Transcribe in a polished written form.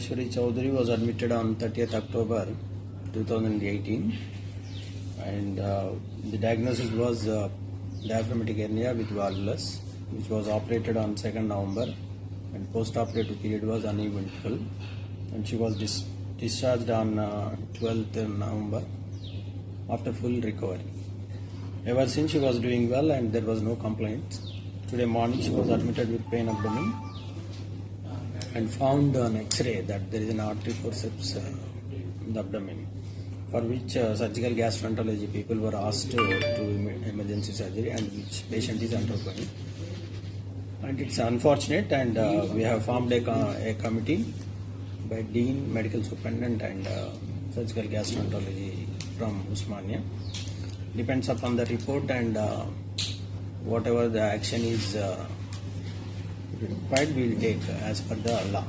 Maheshwari Chowdhury was admitted on 30th October 2018, and the diagnosis was diaphragmatic hernia with valvulus, which was operated on 2nd November, and post-operative period was uneventful, and she was discharged on 12th November after full recovery. Ever since she was doing well and there was no complaints. Today morning she was admitted with pain abdomen and found on X-ray that there is an artery forceps in the abdomen, for which surgical gastroenterology people were asked to do emergency surgery, and which patient is undergoing. And it's unfortunate, and we have formed a committee by Dean, Medical Superintendent and Surgical Gastroenterology from Usmania. Depends upon the report, and whatever the action is required, we will take as per the law.